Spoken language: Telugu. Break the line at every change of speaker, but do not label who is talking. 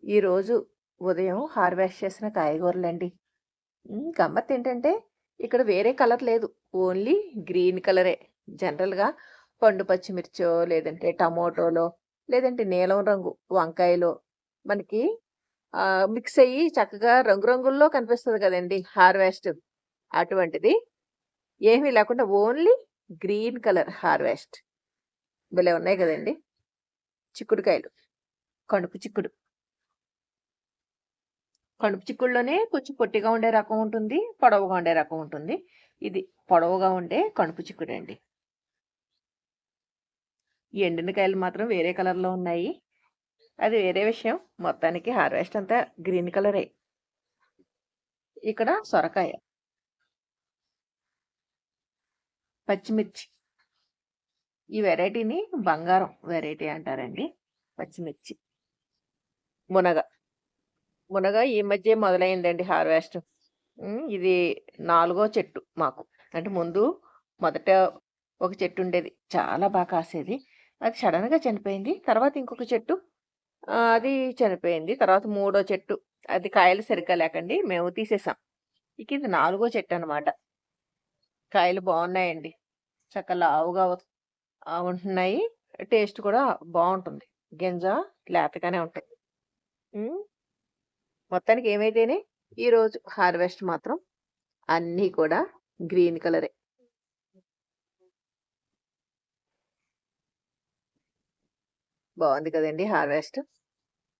ఈరోజు ఉదయం హార్వెస్ట్ చేసిన కాయగూరలండి. గమ్మత్తేంటంటే ఇక్కడ వేరే కలర్ లేదు. ఓన్లీ గ్రీన్ కలరే. జనరల్‌గా పండు పచ్చిమిర్చో, లేదంటే టమోటోలో, లేదంటే నీలం రంగు వంకాయలో మనకి మిక్స్ అయ్యి చక్కగా రంగురంగుల్లో కనిపిస్తది కదండీ హార్వెస్ట్. అటువంటిది ఏమీ లేకుండా ఓన్లీ గ్రీన్ కలర్ హార్వెస్ట్. భలే ఉన్నాయి కదండీ! చిక్కుడుకాయలు. కణుపు చిక్కుడు. కడుపు చిక్కుడులోనే కొంచెం పొట్టిగా ఉండే రకం ఉంటుంది. పొడవుగా ఉండే రకం ఉంటుంది. ఇది పొడవుగా ఉండే కణుపు చిక్కుడండి. ఈ ఎండిన కాయలు మాత్రం వేరే కలర్‌లో ఉన్నాయి. అది వేరే విషయం. మొత్తానికి హార్వెస్ట్ అంతా గ్రీన్ కలరే. ఇక్కడ సొరకాయ, పచ్చిమిర్చి. ఈ వెరైటీని బంగారం వెరైటీ అంటారండి. పచ్చిమిర్చి. మునగ. మునగ ఈ మధ్యే మొదలైందండి హార్వెస్ట్. ఇది నాలుగో చెట్టు మాకు. అంటే ముందు మొదట ఒక చెట్టు ఉండేది. చాలా కాసేది. అది సడెన్‌గా చనిపోయింది. తర్వాత ఇంకొక చెట్టు అది చనిపోయింది. తర్వాత మూడో చెట్టు అది కాయలు సరిగ్గా లేకండి మేము తీసేసాం. ఇక ఇది నాలుగో చెట్టనమాట. కాయలు బావున్నాయండి. చక్క లావుగా ఉంటున్నాయి. టేస్ట్ కూడా బావుంటుంది. గింజ లేతగానే ఉంటాయి. హ్మ్. మొత్తానికి ఏమైతేనే ఈరోజు హార్వెస్ట్ మాత్రం అన్నీ కూడా గ్రీన్ కలరే. బావుంది కదండీ హార్వెస్ట్.